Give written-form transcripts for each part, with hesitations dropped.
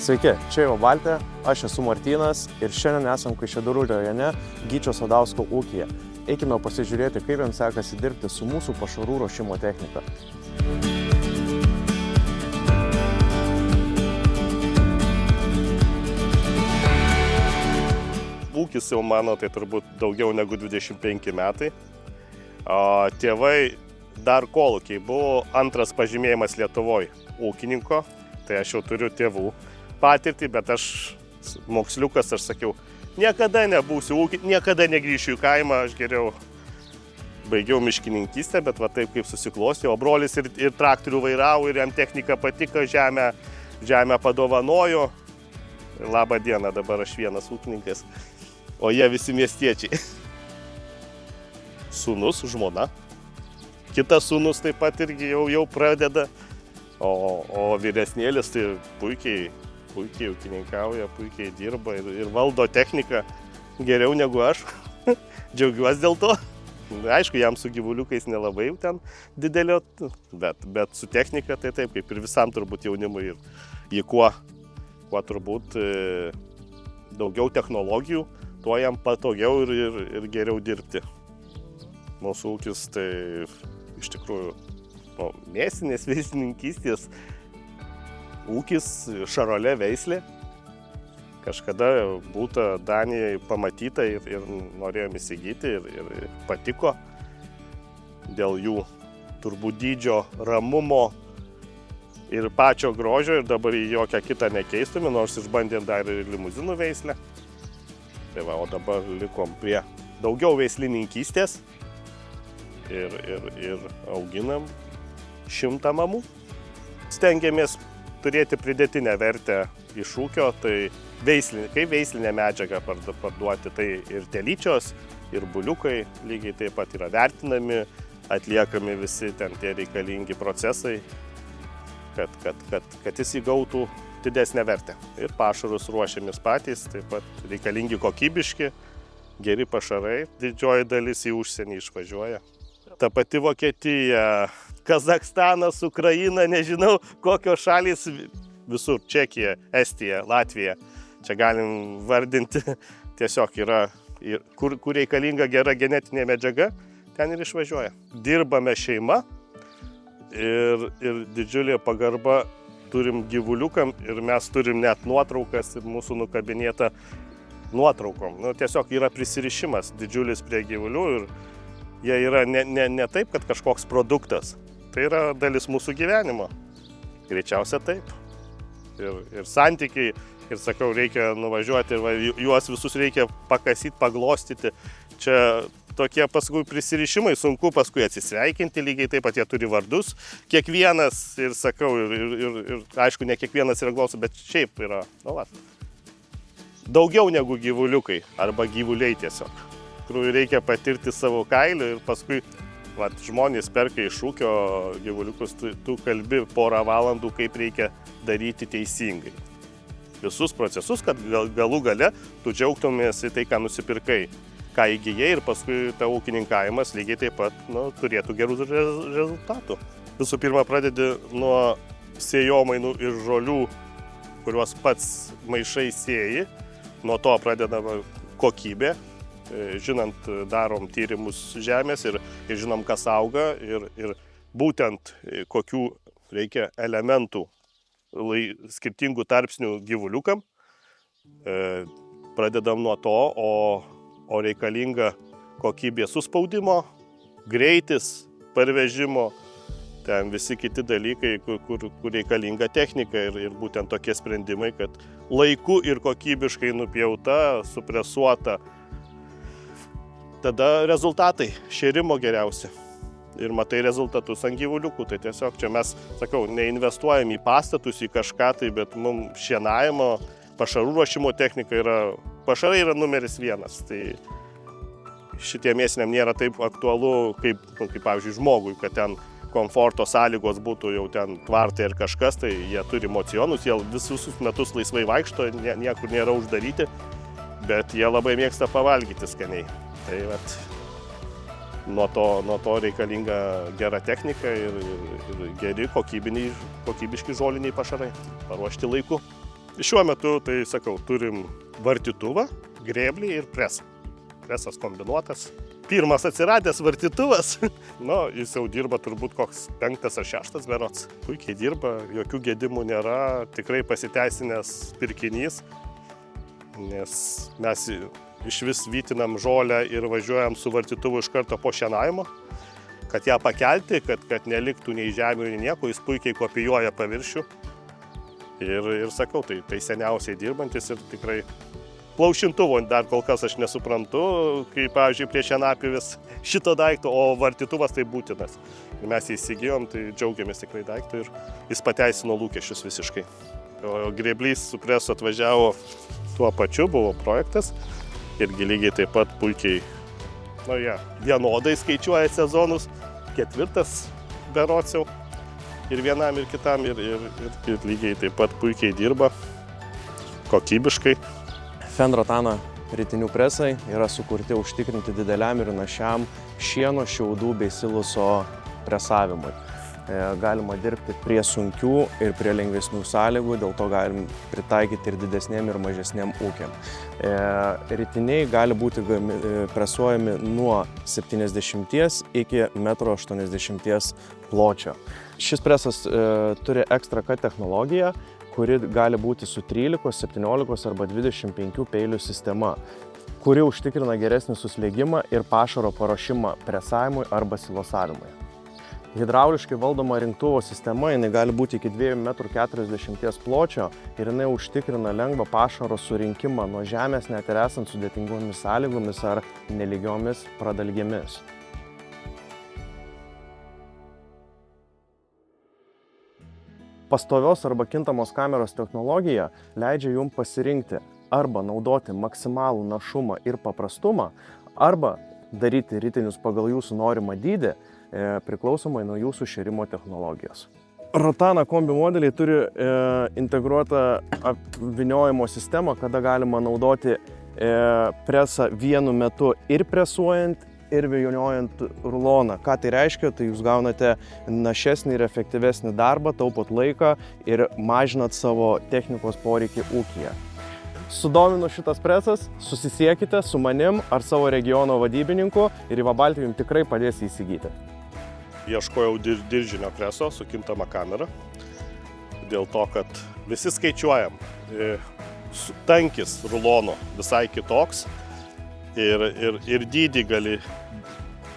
Sveiki, čia jau Valtė, aš esu Martynas ir šiandien esam Kaišiadorių rajone Gyčio Sadausko ūkyje. Eikime pasižiūrėti, kaip jiems sekasi dirbti su mūsų pašarų ruošimo technika. Ūkis jau mano, tai turbūt daugiau negu 25 metai. O tėvai dar kolūkiai, buvo antras pažymėjimas Lietuvoje ūkininko, tai aš jau turiu tėvų patirtį, bet aš moksliukas, aš sakiau, niekada nebūsiu ūkininkas, niekada negrįšiu į kaimą, aš geriau baigiau miškininkystę, bet va taip kaip susiklostė, o brolis ir traktorių vairavo, ir jam technika patiko, žemę padovanojo. Labą dieną, dabar aš vienas ūkininkas, o jie visi miestiečiai. Sūnus, žmona, kitas sūnus taip pat irgi jau pradeda, o vyresnėlis tai puikiai ūkininkauja, puikiai dirba ir valdo techniką geriau negu aš. Džiaugiuosi dėl to. Aišku, jam su gyvuliukais nelabai ten didelio, bet su technika tai taip, kaip ir visam turbūt jaunimui. Ir kuo turbūt daugiau technologijų, tuo jam patogiau ir geriau dirbti. Mūsų ūkis tai iš tikrųjų mėsinės veisininkystės ūkis, šarolė veislė. Kažkada būta Danijai pamatyta ir norėjom įsigyti ir patiko. Dėl jų turbūt dydžio, ramumo ir pačio grožio ir dabar į jokią kitą nekeistume, nors išbandėm dar ir limuzinų veislę. Tai va, o dabar likom prie daugiau veislininkystės ir auginam 100 mamų. Stengiamės turėti pridėtinę vertę iš ūkio, tai kaip veislinę medžiagą parduoti, tai ir telyčios, ir buliukai lygiai taip pat yra vertinami, atliekami visi ten tie reikalingi procesai, kad jis įgautų didesnę vertę. Ir pašarus ruošiamės patys, taip pat reikalingi kokybiški, geri pašarai, didžioji dalis į užsienį išvažiuoja. Ta pati Vokietija, Kazachstanas, Ukraina, nežinau kokios šalys, visur Čekija, Estija, Latvija. Čia galim vardinti, tiesiog yra, kur reikalinga gera genetinė medžiaga, ten ir išvažiuoja. Dirbame šeima ir didžiulė pagarba turim gyvuliukam ir mes turim net nuotraukas ir mūsų nukabinėta nuotraukom. Tiesiog yra prisirišimas didžiulis prie gyvulių ir jie yra ne taip, kad kažkoks produktas. Tai yra dalis mūsų gyvenimo. Greičiausia taip. Ir santykiai, ir sakau, reikia nuvažiuoti ir juos visus reikia pakasyti, paglostyti. Čia tokie paskui prisirišimai, sunku paskui atsisveikinti, lygiai taip pat jie turi vardus. Kiekvienas, ir sakau, ir aišku, ne kiekvienas yra glausus, bet šiaip yra, daugiau negu gyvuliukai arba gyvuliai tiesiog. Reikia patirti savo kailiu ir paskui žmonės perka iš ūkio gyvuliukus, tu kalbi porą valandų, kaip reikia daryti teisingai. Visus procesus, kad galų gale tu džiaugtumės į tai, ką nusipirkai, ką įgyjai ir paskui tavo ūkininkavimas lygiai taip pat turėtų gerų rezultatų. Visų pirma, pradedi nuo sėjomainų ir žolių, kuriuos pats maišai sėji, nuo to pradedama kokybė. Žinant, darom tyrimus žemės ir žinom, kas auga ir būtent kokių reikia elementų skirtingų tarpsnių gyvuliukam. Pradedam nuo to, o reikalinga kokybė suspaudimo, greitis, parvežimo, ten visi kiti dalykai, kur reikalinga technika ir būtent tokie sprendimai, kad laiku ir kokybiškai nupjauta, supresuota. Tada rezultatai, šėrimo geriausi. Ir matai rezultatus ant gyvuliukų. Tai tiesiog čia mes, sakau, neinvestuojam į pastatus, į kažką, bet mums šienavimo, pašarų ruošimo technika pašarai yra numeris 1. Tai šitie mėsiniam nėra taip aktualu, kaip pavyzdžiui, žmogui, kad ten komforto sąlygos būtų jau ten tvartai ir kažkas, tai jie turi mocionus, jie visus metus laisvai vaikšto, niekur nėra uždaryti, bet jie labai mėgsta pavalgyti skaniai. Tai nuo to reikalinga gera technika ir geri kokybiški žoliniai pašarai, paruošti laiku. Šiuo metu, tai sakau, turim vartytuvą, grėblį ir presą. Presas kombinuotas. Pirmas atsiradęs vartytuvas, jis jau dirba turbūt koks 5 ar 6 berods. Puikiai dirba, jokių gedimų nėra, tikrai pasiteisinęs pirkinys, nes mes iš vis vytinam žolę ir važiuojam su vartytuvu iš karto po šienavimo, kad ją pakelti, kad neliktų nei žemių, nei nieko, jis puikiai kopijuoja paviršių. Ir sakau, tai seniausiai dirbantis ir tikrai plaušintuvo dar kol kas aš nesuprantu, kai, pavyzdžiui, prie šienapjovės šito daikto, o vartytuvas tai būtinas. Ir mes jį įsigijom, tai džiaugiamės tikrai daiktų ir jis pateisino lūkesčius visiškai. O grėblys su presu atvažiavo tuo pačiu, buvo projektas, irgi lygiai taip pat puikiai, vienodai skaičiuoja sezonus, 4 berods jau. Ir vienam, ir kitam, ir lygiai taip pat puikiai dirba, kokybiškai. Fenrotana ritinių presai yra sukurti užtikrinti dideliam ir našiam šieno, šiaudų bei siluso presavimui. Galima dirbti prie sunkių ir prie lengvesnių sąlygų, dėl to galim pritaikyti ir didesniem ir mažesniem ūkiam. Ritiniai gali būti presuojami nuo 70 iki 1,80 m pločio. Šis presas turi Extra Cut technologiją, kuri gali būti su 13, 17 arba 25 peilių sistema, kuri užtikrina geresnį suslėgimą ir pašaro paruošimą presavimui arba silosavimui. Hidrauliškai valdoma rinktuvo sistema, jinai gali būti iki 2,40 m pločio ir jinai užtikrina lengvą pašaro surinkimą nuo žemės, net ir esant sudėtingomis sąlygomis ar nelygiomis pradalgėmis. Pastovios arba kintamos kameros technologija leidžia jums pasirinkti arba naudoti maksimalų našumą ir paprastumą, arba daryti ritinius pagal jūsų norimą dydį, priklausomai nuo jūsų šėrimo technologijos. Rotana kombi modeliai turi integruotą apvyniojimo sistemą, kada galima naudoti presą vienu metu ir presuojant, ir vyniojant ruloną. Ką tai reiškia? Tai jūs gaunate našesnį ir efektyvesnį darbą, taupot laiką ir mažinat savo technikos poreikį ūkyje. Sudomino šitas presas, susisiekite su manim ar savo regiono vadybininku ir į Vabaltį jums tikrai padės įsigyti. Ieškojau diržinio preso su kintama kamera, dėl to, kad visi skaičiuojam. Tankis rulono visai kitoks ir dydį gali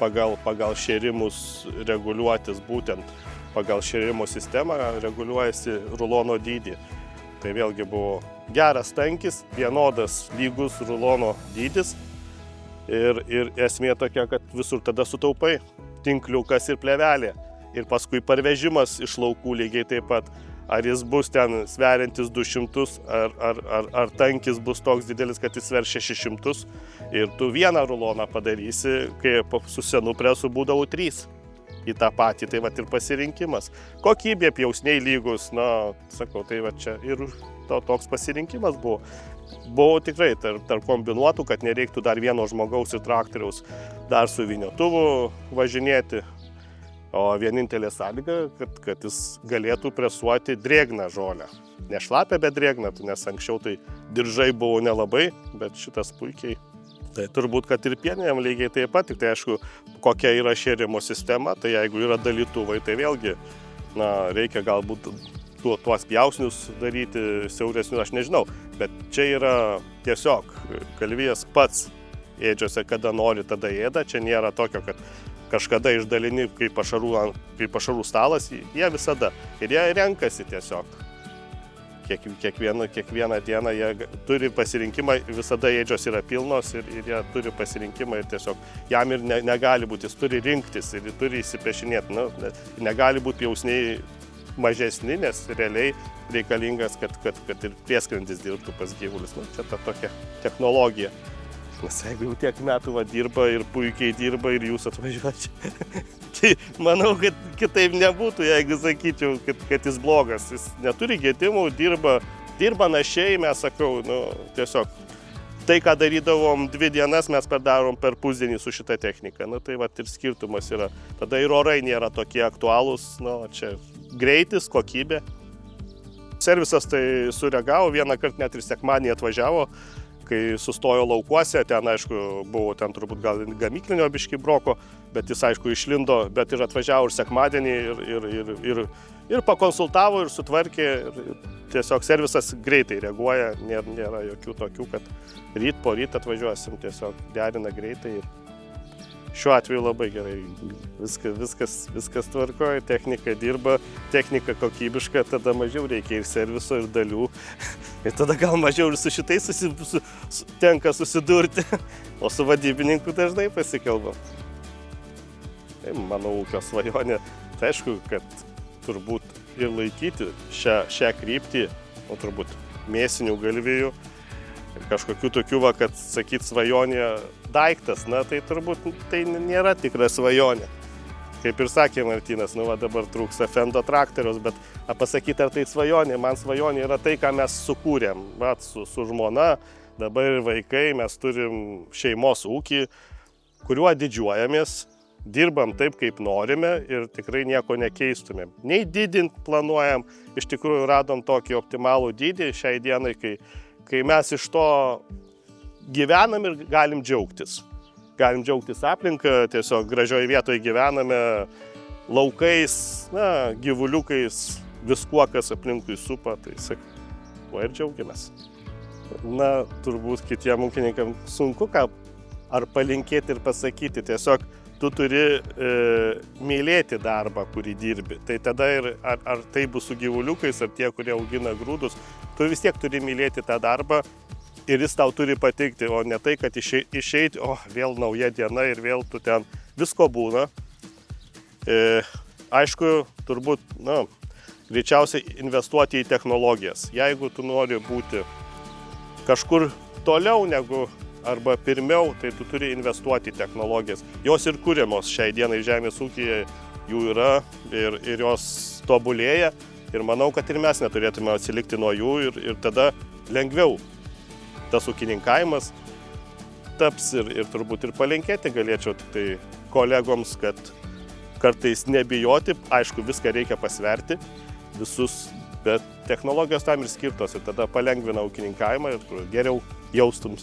pagal šėrimus reguliuotis, būtent pagal šėrimo sistemą reguliuojasi rulono dydį. Tai vėlgi buvo geras tankis, vienodas lygus rulono dydis ir esmė tokia, kad visur tada sutaupai. Tinkliukas ir plevelė. Ir paskui parvežimas iš laukų lygiai taip pat. Ar jis bus ten sveriantis 200, ar tankis bus toks didelis, kad jis sver 600. Ir tu vieną ruloną padarysi, kai su senu presu būdavo 3 į tą patį. Tai vat ir pasirinkimas. Kokybė, pjausniai lygus, sakau, tai va čia ir toks pasirinkimas buvo. Buvo tikrai tarp kombinuotų, kad nereiktų dar vieno žmogaus ir traktoriaus dar su vyniotuvu važinėti. O vienintelė sąlyga, kad jis galėtų presuoti drėgną žolę. Ne šlapę, bet drėgną, nes anksčiau tai diržai buvo nelabai, bet šitas puikiai. Tai turbūt, kad ir pienėm lygiai taip pat, tik tai aišku, kokia yra šėrimo sistema, tai jeigu yra dalytuvai, tai vėlgi reikia galbūt tuos pjausnius daryti siauresnius, aš nežinau, bet čia yra tiesiog galvijas pats ėdžiose, kada nori, tada ėda, čia nėra tokio, kad kažkada išdalini kaip pašarų stalas, jie visada ir jie renkasi tiesiog. Kiekvieną dieną jie turi pasirinkimą, visada ėdžios yra pilnos ir jie turi pasirinkimą ir tiesiog jam ir negali būti, jis turi rinktis ir turi įsipešinėti, negali būti pjausniai mažesni, nes realiai reikalingas, kad ir prieskrandis dirbtų pas gyvulius. Čia ta tokia technologija. Nes jeigu jau tiek metų dirba ir puikiai dirba ir jūs atvažiuoja, tai manau, kad kitaip nebūtų, jeigu sakyčiau, kad jis blogas. Jis neturi gedimų, dirba našiai, mes sakau, tiesiog tai, ką darydavom 2 dienas, mes padarom per pusdienį su šita technika. Tai vat ir skirtumas yra. Tada ir orai nėra tokie aktualūs, čia greitis, kokybė. servisas tai sureagavo, vieną kartą net ir sekmadienį atvažiavo, kai sustojo laukuose, ten aišku buvo ten turbūt gal gamyklinio biškį broko, bet jis aišku išlindo, bet ir atvažiavo ir sekmadienį ir pakonsultavo ir sutvarkė. Tiesiog servisas greitai reaguoja, nėra jokių tokių, kad ryt po ryt atvažiuosim, tiesiog derina greitai. Šiuo atveju labai gerai, viskas tvarkoja, technika dirba, technika kokybiška, tada mažiau reikia ir serviso, ir dalių. Ir tada gal mažiau ir su šitais tenka susidurti, o su vadybininku dažnai pasikalbam. Tai mano ūkio svajonė, tai aišku, kad turbūt ir laikyti šią kryptį, turbūt mėsinių galvijų, ir kažkokių tokių, kad sakyt svajonė daiktas, tai turbūt tai nėra tikra svajonė. Kaip ir sakė Martynas, dabar trūksta Fendo traktoriaus, bet pasakyti, ar tai svajonė, man svajonė yra tai, ką mes sukūrėm. Su žmona, dabar ir vaikai, mes turim šeimos ūkį, kuriuo didžiuojamės, dirbam taip, kaip norime ir tikrai nieko nekeistumėm. Nei didint planuojam, iš tikrųjų radom tokį optimalų dydį šiai dienai, kai mes iš to gyvenam ir galim džiaugtis. Galim džiaugtis aplinką, tiesiog gražioje vietoje gyvename, laukais, gyvuliukais, viskuo, kas aplinkui supa, tai tuo ir džiaugiamės. Turbūt kitiem ūkininkam sunku ką ar palinkėti ir pasakyti, tiesiog tu turi mylėti darbą, kurį dirbi. Tai tada ir ar tai bus su gyvuliukais, ar tie, kurie augina grūdus, tu vis tiek turi mylėti tą darbą ir jis tau turi patikti, o ne tai, kad išeiti, vėl nauja diena ir vėl tu ten visko būna. Aišku, turbūt, greičiausiai investuoti į technologijas. Jeigu tu nori būti kažkur toliau negu arba pirmiau, tai tu turi investuoti į technologijas. Jos ir kūriamos šiai dienai žemės ūkyje, jų yra ir jos tobulėja. Ir manau, kad ir mes neturėtume atsilikti nuo jų ir tada lengviau tas ūkininkavimas taps ir turbūt ir palinkėti galėčiau tik tai kolegoms, kad kartais nebijoti, aišku, viską reikia pasverti, visus, bet technologijos tam ir skirtos ir tada palengvina ūkininkavimą ir geriau jaustums.